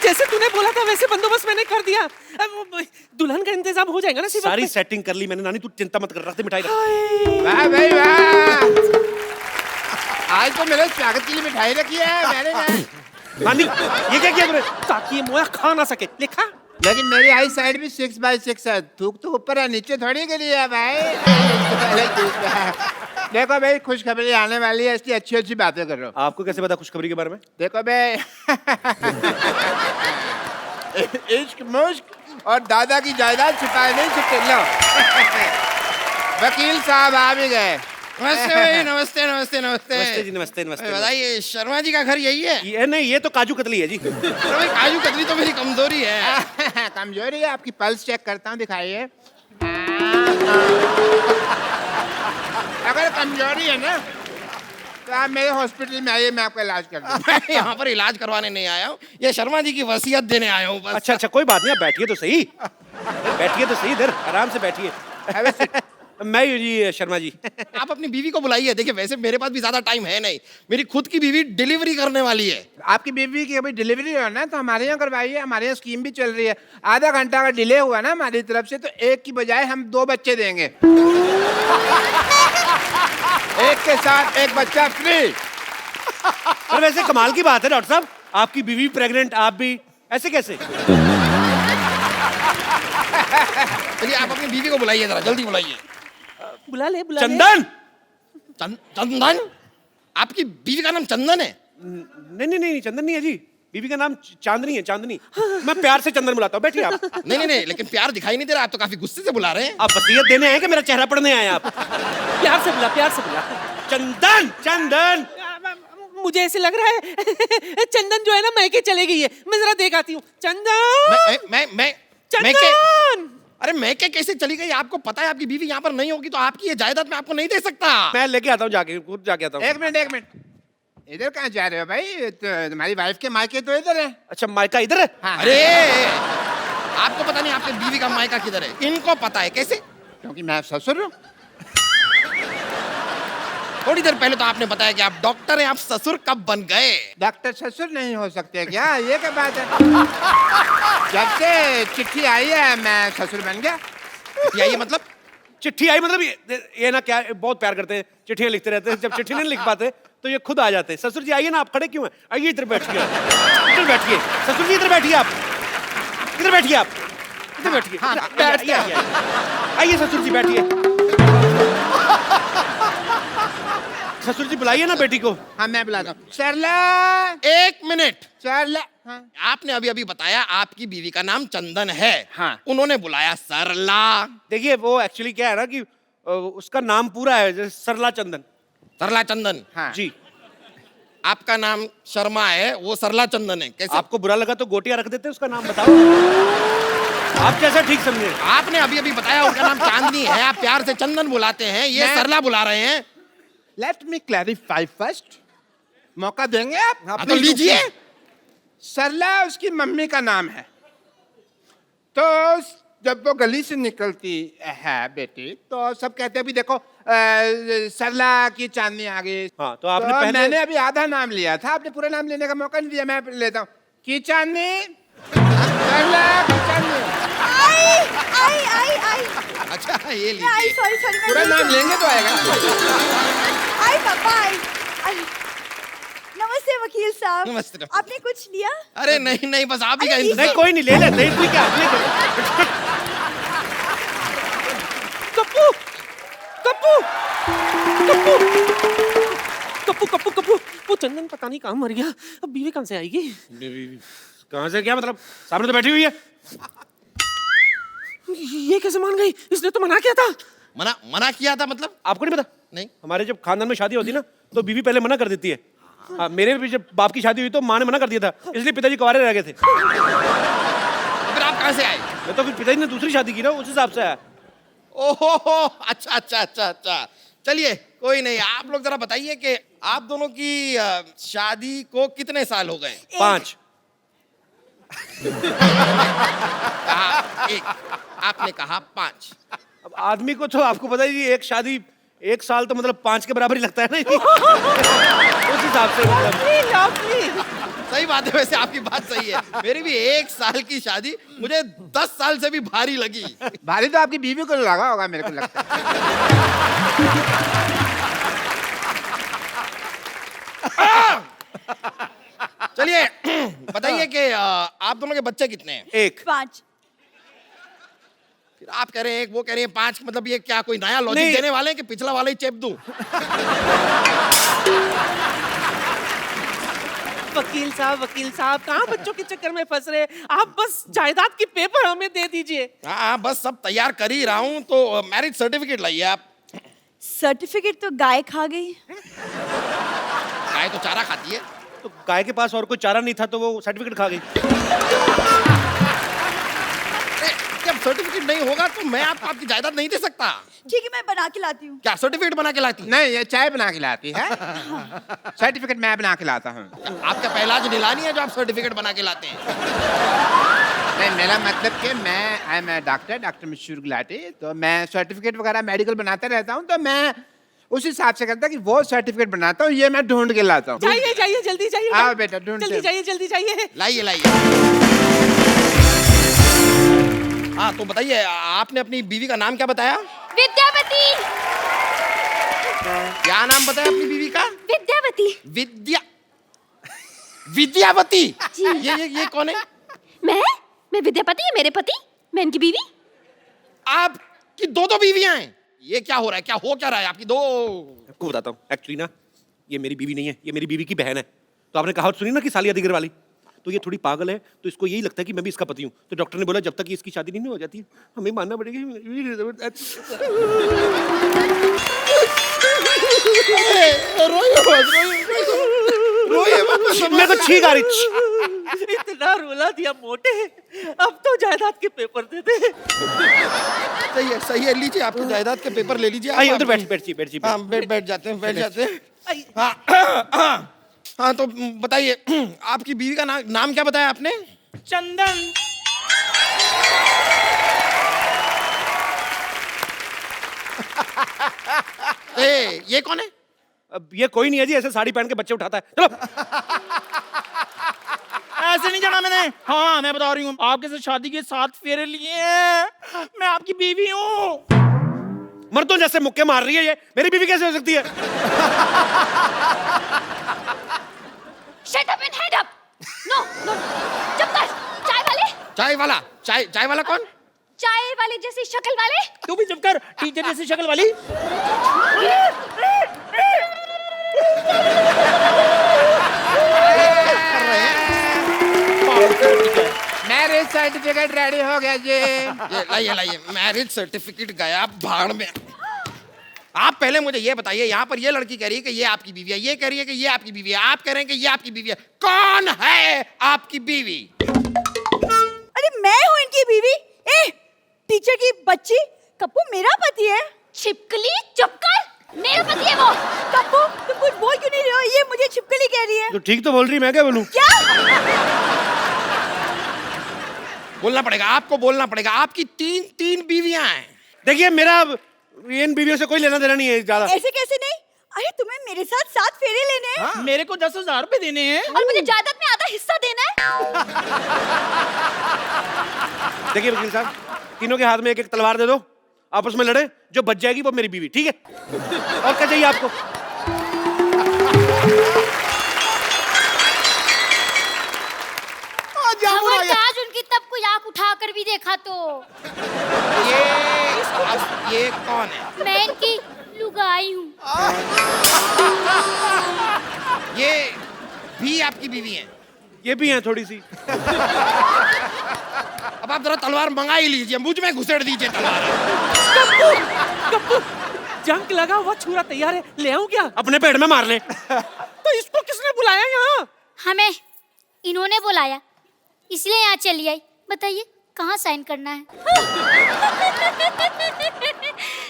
जैसे तूने बोला था वैसे बंदोबस्त मैंने कर दिया। अब दुल्हन का इंतजाम हो जाएगा ना? सारी सेटिंग कर ली मैंने नानी, तू चिंता मत कर, रख दे मिठाई रख। वाह भाई वाह, आज तो मेरे स्वागत के लिए मिठाई रखी है मैंने ना। नानी ये क्या किया तूने? ताकि ये मोया खा ना सके। लिखा लेकिन मेरी आई साइड भी 6x6 है, थूक तो ऊपर है नीचे थोड़ी के लिए है भाई। देखो भाई खुशखबरी आने वाली है, इसलिए अच्छी अच्छी बातें कर रहा हूँ। आपको कैसे पता खुशखबरी के बारे में? देखो भाई इश्क मुश्क और दादा की जायदाद छिपाए नहीं छुपते। लो वकील साहब आ भी गए। नमस्ते भाई, नमस्ते नमस्ते नमस्ते। नमस्ते जी, नमस्ते नमस्ते। बताइए शर्मा जी का घर यही है? ये नहीं, ये तो काजू कतली है जी। अरे भाई काजू कतली तो मेरी कमजोरी है। कमजोरी है आपकी? पल्स चेक करता हूँ, दिखाइए। अगर कमजोरी है ना तो आप मेरे हॉस्पिटल में आइए, मैं आपका इलाज कर दूँ। मैं यहाँ पर इलाज करवाने नहीं आया हूँ, ये शर्मा जी की वसीयत देने आया हूँ बस। अच्छा अच्छा, कोई बात नहीं, आप बैठिए तो सही, बैठिए तो सही, इधर आराम से बैठिए। मैं जी शर्मा जी। आप अपनी बीवी को बुलाइए। देखिए वैसे मेरे पास भी ज्यादा टाइम है नहीं, मेरी खुद की बीवी डिलीवरी करने वाली है। आपकी बीवी की अभी डिलीवरी हो ना, तो हमारे यहाँ करवाइए, हमारे यहाँ स्कीम भी चल रही है। आधा घंटा अगर डिले हुआ ना हमारी तरफ से तो एक की बजाय हम 2 बच्चे देंगे। एक के साथ एक बच्चा फ्री। पर वैसे कमाल की बात है डॉक्टर साहब, आपकी बीवी प्रेग्नेंट, आप भी, ऐसे कैसे? चलिए आप अपनी बीवी को बुलाइए, जरा जल्दी बुलाइए। बुला ले बुला चंदन। चंदन? आपकी बीवी का नाम चंदन है? नहीं नहीं नहीं, चंदन नहीं है जी, बीवी का नाम चांदनी है, चांदनी। मैं प्यार से चंदन बुलाता हूँ, बैठिए आप। नहीं नहीं नहीं, लेकिन प्यार दिखाई नहीं दे रहा, आप तो काफी गुस्से से बुला रहे हैं। आप वसीयत देने आए कि मेरा चेहरा पढ़ने आए आप? प्यार से बुला, प्यार से बुला। चंदन चंदन। मुझे ऐसे लग रहा है चंदन जो है ना मैके चले गई है। मैं जरा देख आती हूँ। चंदन मैं चंदन। अरे मैं क्या कैसे चली गई? आपको पता है आपकी बीवी यहाँ पर नहीं होगी तो आपकी ये जायदाद मैं आपको नहीं दे सकता। मैं लेके आता हूँ, जाके खुद जाके आता हूँ। एक मिनट, इधर कहाँ जा रहे हो भाई? तो तुम्हारी वाइफ के मायके तो इधर है। अच्छा मायका इधर है? हाँ। अरे आपको पता नहीं आपकी बीवी का मायका किधर है? इनको पता है। कैसे? क्योंकि मैं ससुर हूँ। थोड़ी देर पहले तो आपने बताया कि आप डॉक्टर हैं, आप ससुर कब बन गए? डॉक्टर ससुर नहीं हो सकते क्या? ये क्या बात है? जब से चिट्ठी आई है मैं ससुर बन गया। ये मतलब? चिट्ठी आई मतलब ये ना क्या, बहुत प्यार करते हैं, चिट्ठियां लिखते रहते हैं, जब चिट्ठी नहीं लिख पाते तो ये खुद आ जाते हैं। ससुर जी आइए ना, आप खड़े क्यों हैं? आइए इधर बैठिए, इधर बैठिए। ससुर जी इधर बैठिए, आप इधर बैठिए, आप इधर बैठिए। आइए ससुर जी बैठिए। ससुर जी बुलाइए ना बेटी को। हाँ मैं बुलाता हूँ। सरला, एक मिनट। सरला। हाँ। आपने अभी अभी बताया आपकी बीवी का नाम चंदन है। हाँ। उन्होंने बुलाया सरला। देखिए वो एक्चुअली क्या है ना कि उसका नाम पूरा है जैसे सरला चंदन। सरला चंदन? हाँ। जी। आपका नाम शर्मा है, वो सरला चंदन है। कैसे? आपको बुरा लगा तो गोटिया रख देते हैं, उसका नाम बताओ। आप कैसा ठीक समझे? आपने अभी अभी बताया उनका नाम चांदनी है, आप प्यार से चंदन बुलाते हैं, ये सरला बुला रहे हैं। Let me clarify first. मौका देंगे आप? हाँ तो लीजिए। सरला उसकी मम्मी का नाम है, तो जब वो गली से निकलती है बेटी तो सब कहते हैं भी देखो सरला की चांदनी आ गई। हाँ तो आपने पहले, मैंने अभी आधा नाम लिया था, आपने पूरा नाम लेने का मौका नहीं दिया। मैं लेता हूँ की चांदनी, सरला की चांदनी। आई आई आई अच्छा ये आई लीजिए। सॉरी सॉरी पूरा नाम लेंगे तो आएगा। आई पापा आई। नमस्ते वकील साहब। नमस्ते। आपने कुछ लिया? अरे नहीं नहीं, बस आप ही का अरे, इंतजार। नहीं कोई नहीं, ले लेते हैं, इसलिए क्या आपने कप्पू कप्पू कप्पू कप्पू कप्पू कप्पू। वो चंदन पता नहीं कहाँ मर गया, अब बीवी कहाँ से आएगी? कहाँ से क्या मतलब? सामने तो बैठी हुई है। ये कैसे मान गई? इसने तो मना किया था। मना किया था मतलब? आपको नहीं पता? नहीं। हमारे जब खानदान में शादी होती ना तो बीवी पहले मना कर देती है। हाँ, मेरे भी जब बाप की शादी हुई तो माँ ने मना कर दिया था, इसलिए पिताजी कुंवारे रह गए थे। तो फिर आप कहाँ से आए? मैं तो फिर पिताजी ने दूसरी शादी की ना, उस हिसाब से आया। ओहो अच्छा अच्छा अच्छा अच्छा। चलिए कोई नहीं, आप लोग जरा बताइए कि आप दोनों की शादी को कितने साल हो गए? 5। कहा 1, आपने कहा 5। अब आदमी को तो आपको पता ही, एक शादी 1 साल तो मतलब 5 के बराबर ही लगता है ना। उस हिसाब से मतलब। लवली। सही बात है, वैसे आपकी बात सही है। मेरी भी 1 साल की शादी मुझे 10 साल से भी भारी लगी। भारी तो आपकी बीवी को लगा होगा, मेरे को लगता है। चलिए बताइए कि आप दोनों के बच्चे कितने हैं? एक 5। फिर आप कह रहे हैं 1, वो कह रही है 5, मतलब ये क्या कोई नया लॉजिक नहीं। देने वाले हैं कि पिछला वाला ही चेप दूं? वकील साहब कहाँ बच्चों के चक्कर में फंस रहे हैं? आप बस जायदाद की पेपर हमें दे दीजिए। हाँ, बस सब तैयार कर ही रहा हूँ, तो मैरिज सर्टिफिकेट लाइए आप। सर्टिफिकेट तो गाय खा गई। गाय तो चारा खाती है। तो गाय के पास और कोई चारा नहीं था तो वो सर्टिफिकेट खा गई। अरे, जब सर्टिफिकेट नहीं होगा तो मैं आपको आपकी जायदाद नहीं दे सकता। ठीक है, मैं बना के लाती हूँ। क्या सर्टिफिकेट बना के लाती? नहीं, ये चाय बना के लाती है। सर्टिफिकेट मैं बना के लाता हूँ। आपका पहला जो नीलानी है जो आप सर्टिफिकेट बना के लाते हैं? नहीं, मेरा मतलब कि आई एम डॉक्टर मशहूर गुलाटी, तो मैं सर्टिफिकेट वगैरह मेडिकल बनाता रहता हूँ, तो मैं उस हिसाब से करता कि वो सर्टिफिकेट बनाता हूँ, ये मैं ढूंढ के लाता हूँ। जाइए जल्दी जाइए। आओ बेटा, ढूंढते हैं। जल्दी जाइए। लाइए। हाँ, तो बताइए आपने अपनी बीवी का नाम क्या बताया? विद्यावती। क्या नाम बताया अपनी बीवी का? विद्यावती। विद्यावती। ये कौन है? मैं विद्यापति है, मेरे पति, मैं इनकी बीवी। आपकी 2 बीवियां हैं? ये क्या हो रहा है? क्या हो क्या रहा है आपकी 2? आपको बताता हूँ, एक्चुअली ना ये मेरी बीवी नहीं है, ये मेरी बीवी की बहन है। तो आपने कहावत सुनी ना कि सालिया दिगर वाली, तो ये थोड़ी पागल है, तो इसको यही लगता है कि मैं भी इसका पति हूँ। तो डॉक्टर ने बोला जब तक ये इसकी शादी नहीं हो जाती हमें मानना पड़ेगा। मैं तो छींक आ रही। इतना रुला दिया मोटे, अब तो जायदाद के पेपर दे दे। सही है, लीजिए आपकी जायदाद के पेपर ले लीजिए। आइए उधर बैठिए। हाँ, बैठ जाते हैं। हाँ, तो बताइए आपकी बीवी का नाम क्या बताया आपने? चंदन। ये कौन है? अब ये कोई नहीं है जी, ऐसे साड़ी पहन के बच्चे उठाता है। चलो। ऐसे नहीं जाना मैंने। हाँ, मैं बता रही हूँ, आपके साथ शादी के 7 फेरे लिए हैं। मैं आपकी बीवी हूँ। मर्दों जैसे मुक्के मार रही है ये, मेरी बीवी कैसे हो सकती है? Shut up and head up. No. चुप कर। चाय वाला कौन? चाय वाले जैसी शक्ल वाले। तू भी चुप कर, टीचर जैसी शक्ल वाली। मैरिज सर्टिफिकेट रेडी हो गया जी। ये लाइए मैरिज सर्टिफिकेट गया भाड़ में। आप पहले मुझे ये बताइए, यहाँ पर ये लड़की कह रही है कि ये आपकी बीवी है, ये कह रही है कि ये आपकी बीवी है, आप कह रहे हैं कि ये आपकी बीवी है। कौन है आपकी बीवी? अरे मैं हूँ इनकी बीवी। टीचर की बच्ची, कप्पू मेरा पति है। छिपकली चुप कर, मेरा पति है वो। कप्पू तुम कुछ बोल क्यों नहीं रहे हो? ये मुझे छिपकली कह रही है। तो ठीक तो बोल रही, मैं क्या बोलूं? क्या? बोलना पड़ेगा, आपको बोलना पड़ेगा। आपकी 3 बीवियां हैं। देखिए मेरा इन बीवियों से कोई लेना देना नहीं है ज्यादा। ऐसे कैसे नहीं? अरे तुम्हें मेरे साथ 7 फेरे लेने हैं। मेरे को 10,000 रुपए देने हैं। और मुझे जायदाद में आधा हिस्सा देना है। देखिए वकील साहब, तीनों के हाथ में एक तलवार दे दो, आपस में लड़े, जो बच जाएगी वो मेरी बीवी, ठीक है? और क्या चाहिए आपको? खबरदार उनकी तब कोई आंख उठाकर भी देखा तो। ये कौन है? मैं इनकी लुगाई हूँ। ये भी आपकी बीवी है? ये भी हैं थोड़ी सी। अब आप जरा तलवार मंगा ही लीजिए, मुझ में घुसेड़ दीजिए तलवार। कप्पू जंग लगा हुआ छुरा तैयार है, ले आऊं क्या? अपने पेट में मार ले। तो इसको किसने बुलाया यहाँ? हमें इन्होंने बुलाया, इसलिए यहाँ चली आई। बताइए कहाँ साइन करना है?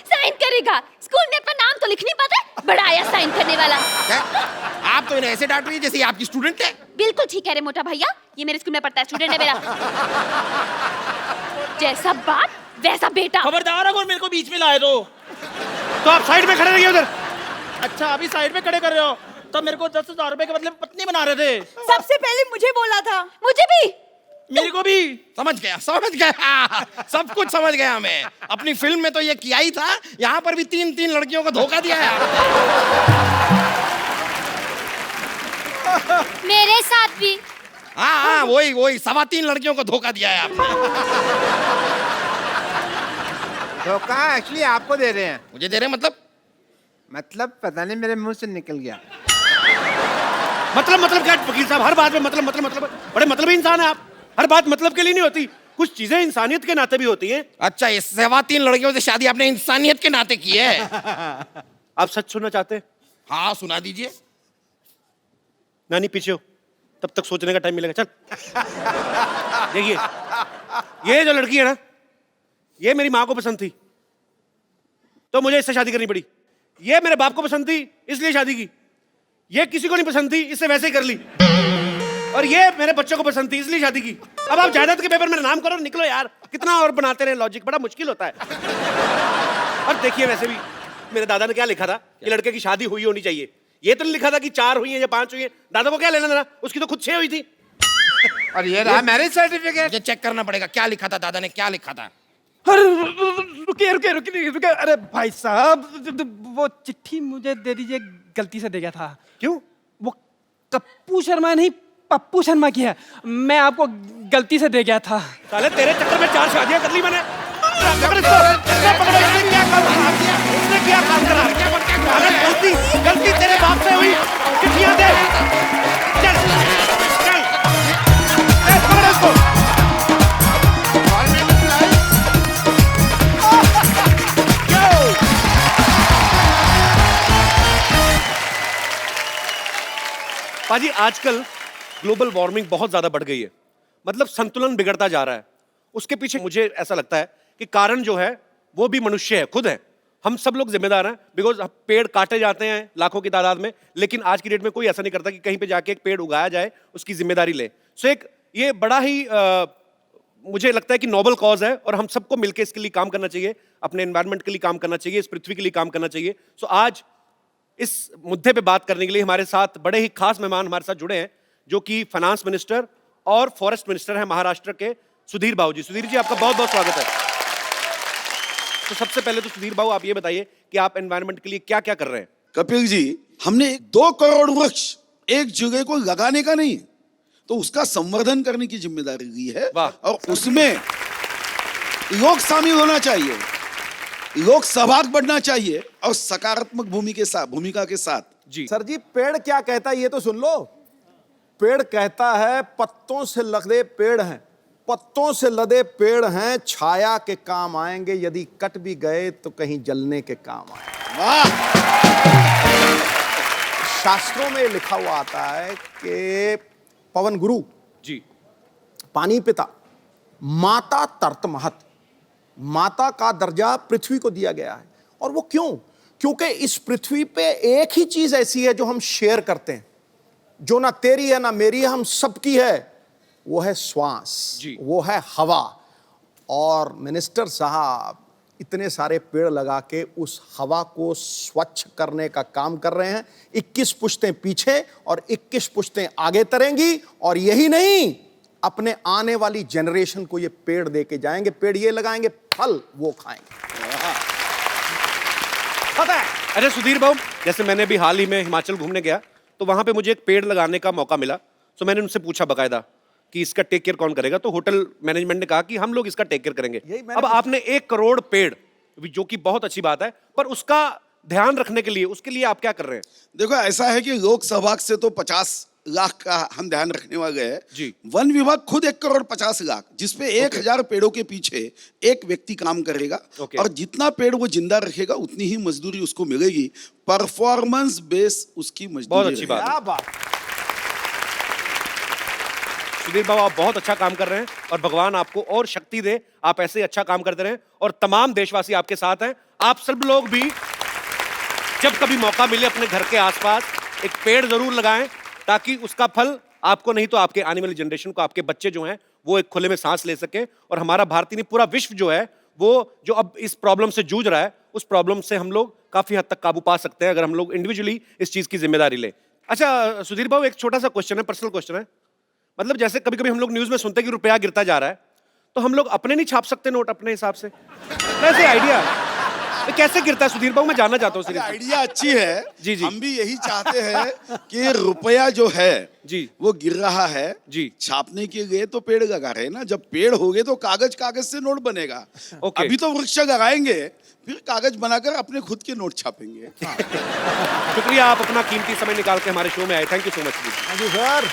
साइन करेगा? स्कूल में अपना नाम तो लिख नहीं पाता, बड़ा आया साइन करने वाला। आप तो इन्हें ऐसे डांट रही है जैसे आपकी स्टूडेंट है। बिल्कुल ठीक है रे मोटा भैया, ये मेरे स्कूल में पढ़ता है, स्टूडेंट है मेरा। जैसा बाप वैसा बेटा। खबरदार अगर मेरे को बीच में लाए तो आप साइड में खड़े रहिए उधर। अच्छा, अभी साइड में खड़े कर रहे हो? तब मेरे को 10,000 रुपए के बदले में पत्नी बना रहे थे। सबसे पहले मुझे बोला था। मुझे भी। मेरे को भी। समझ गया सब कुछ समझ गया मैं। अपनी फिल्म में तो ये किया ही था, यहाँ पर भी 3-3 लड़कियों को धोखा दिया है। मेरे साथ भी। हाँ, वही 3.25 लड़कियों को धोखा दिया है आपने। धोखा एक्चुअली आपको दे रहे हैं। मुझे दे रहे मतलब पता नहीं मेरे मुंह से निकल गया। मतलब क्या वकील साहब, हर बात में मतलब बड़े मतलबी इंसान है आप। हर बात मतलब के लिए नहीं होती, कुछ चीजें इंसानियत के नाते भी होती हैं। अच्छा, इस 3.25 लड़कियों से शादी आपने इंसानियत के नाते की है? आप सच सुनना चाहते हैं? हाँ, सुना दीजिए। नानी पीछे हो, तब तक सोचने का टाइम मिलेगा। चल देखिए, ये जो लड़की है ना, ये मेरी माँ को पसंद थी तो मुझे इससे शादी करनी पड़ी। ये मेरे बाप को पसंद थी इसलिए शादी की। ये किसी को नहीं पसंद थी, इससे वैसे ही कर ली। और ये मेरे बच्चों को पसंद थी इसलिए शादी की। अब आप जायदाद के पेपर में नाम करो, निकलो यार। कितना और बनाते रहे लॉजिक, बड़ा मुश्किल होता है। और देखिए, वैसे भी मेरे दादा ने क्या लिखा था कि लड़के की शादी हुई होनी चाहिए। ये तो नहीं लिखा था कि 4 हुई है या 5 हुई है। दादा को क्या लेना देना, उसकी तो खुद 6 हुई थी। और ये रहा मैरिज सर्टिफिकेट। ये चेक करना पड़ेगा, क्या लिखा था दादा ने, क्या लिखा था। अरे रुकिए, अरे भाई साहब, वो चिट्ठी मुझे दे दीजिए, गलती से दे गया था। क्यों? वो कप्पू शर्मा नहीं, पप्पू शर्मा की है। मैं आपको गलती से दे गया था। साले तेरे चक्कर में 4 शादियां कर ली मैंने। इसने क्या काम करा? अगर गलती तेरे बाप से हुई, चिट्ठियां दे। चल पकड़ो इसको। पाजी, आजकल ग्लोबल वार्मिंग बहुत ज्यादा बढ़ गई है। मतलब संतुलन बिगड़ता जा रहा है। उसके पीछे मुझे ऐसा लगता है कि कारण जो है वो भी मनुष्य है, खुद है। हम सब लोग जिम्मेदार हैं, बिकॉज पेड़ काटे जाते हैं लाखों की तादाद में, लेकिन आज की डेट में कोई ऐसा नहीं करता कि कहीं पे जाके एक पेड़ उगाया जाए, उसकी जिम्मेदारी ले। सो एक ये बड़ा ही मुझे लगता है कि नोबल कॉज है और हम सबको मिलकर इसके लिए काम करना चाहिए, अपने एनवायरनमेंट के लिए काम करना चाहिए, इस पृथ्वी के लिए काम करना चाहिए। सो आज इस मुद्दे पे बात करने के लिए हमारे साथ बड़े ही खास मेहमान हमारे साथ जुड़े हैं, जो कि फाइनेंस मिनिस्टर और फॉरेस्ट मिनिस्टर हैं महाराष्ट्र के, सुधीर बाबू जी। सुधीर जी, आपका बहुत बहुत स्वागत है। तो सबसे पहले तो सुधीर बाबू, आप ये बताइए कि आप एनवायरनमेंट के लिए क्या क्या कर रहे हैं? कपिल जी, हमने 2 करोड़ वृक्ष एक जगह को लगाने का नहीं, तो उसका संवर्धन करने की जिम्मेदारी ली है। और उसमें लोग शामिल होना चाहिए, लोग सहभाग बढ़ना चाहिए और सकारात्मक भूमिका के साथ। जी सर जी, पेड़ क्या कहता है ये तो सुन लो। पेड़ कहता है पत्तों से लदे पेड़ हैं, पत्तों से लदे पेड़ हैं, छाया के काम आएंगे, यदि कट भी गए तो कहीं जलने के काम आएंगे। वाह! शास्त्रों में लिखा हुआ आता है कि पवन गुरु जी, पानी पिता, माता तर्त महत, माता का दर्जा पृथ्वी को दिया गया है। और वो क्यों? क्योंकि इस पृथ्वी पे एक ही चीज ऐसी है जो हम शेयर करते हैं, जो ना तेरी है ना मेरी है, हम सबकी है, वो है श्वास, वो है हवा। और मिनिस्टर साहब इतने सारे पेड़ लगा के उस हवा को स्वच्छ करने का काम कर रहे हैं। 21 पुश्तें पीछे और 21 पुश्तें आगे तरेंगी, और यही नहीं, अपने आने वाली जनरेशन को ये पेड़ दे के जाएंगे। पेड़ ये लगाएंगे, फल वो खाएंगे। पता है, अरे सुधीर बाबू, जैसे मैंने भी हाल ही में हिमाचल घूमने गया तो वहां पे मुझे एक पेड़ लगाने का मौका मिला। तो मैंने उनसे पूछा बकायदा कि इसका टेक केयर कौन करेगा, तो होटल मैनेजमेंट ने कहा कि हम लोग इसका टेक केयर करेंगे। अब आपने 1 करोड़ पेड़, जो कि बहुत अच्छी बात है, पर उसका ध्यान रखने के लिए, उसके लिए आप क्या कर रहे हैं? देखो, ऐसा है कि लोक सहभाग से तो 50 लाख का हम ध्यान रखने वाले हैं जी। वन विभाग खुद 1 करोड़ 50 लाख, जिसपे 1000 पेड़ों के पीछे एक व्यक्ति काम करेगा। और जितना पेड़ वो जिंदा रखेगा उतनी ही मजदूरी उसको मिलेगी। परफॉर्मेंस बेस उसकी मजदूरी। बहुत अच्छी बात है। सुधीर बाबू, आप बहुत अच्छा काम कर रहे हैं और भगवान आपको और शक्ति दे, आप ऐसे अच्छा काम करते रहें। और तमाम देशवासी आपके साथ हैं। आप सब लोग भी जब कभी मौका मिले अपने घर के आसपास एक पेड़ जरूर लगाएं, ताकि उसका फल आपको नहीं तो आपके आने वाली जनरेशन को, आपके बच्चे जो हैं वो एक खुले में सांस ले सके। और हमारा भारतीय नहीं, पूरा विश्व जो है वो जो अब इस प्रॉब्लम से जूझ रहा है, उस प्रॉब्लम से हम लोग काफी हद तक काबू पा सकते हैं अगर हम लोग इंडिविजुअली इस चीज की जिम्मेदारी लें। अच्छा सुधीर बाबू, एक छोटा सा क्वेश्चन है, पर्सनल क्वेश्चन है। मतलब जैसे कभी कभी हम लोग न्यूज में सुनते हैं कि रुपया गिरता जा रहा है, तो हम लोग अपने नहीं छाप सकते नोट अपने हिसाब से? वैसे आइडिया तो कैसे गिरता है सुधीर बाबू, मैं जानना चाहता हूँ। आइडिया अच्छी है। जी जी। हम भी यही चाहते हैं कि रुपया जो है जी वो गिर रहा है जी। छापने के लिए तो पेड़ लगा रहे हैं ना, जब पेड़ हो गए तो कागज कागज से नोट बनेगा। ओके। अभी तो वृक्ष लगाएंगे, फिर कागज बनाकर अपने खुद के नोट छापेंगे। शुक्रिया, आप अपना कीमती समय निकाल के हमारे शो में आए। Thank you so much. Sir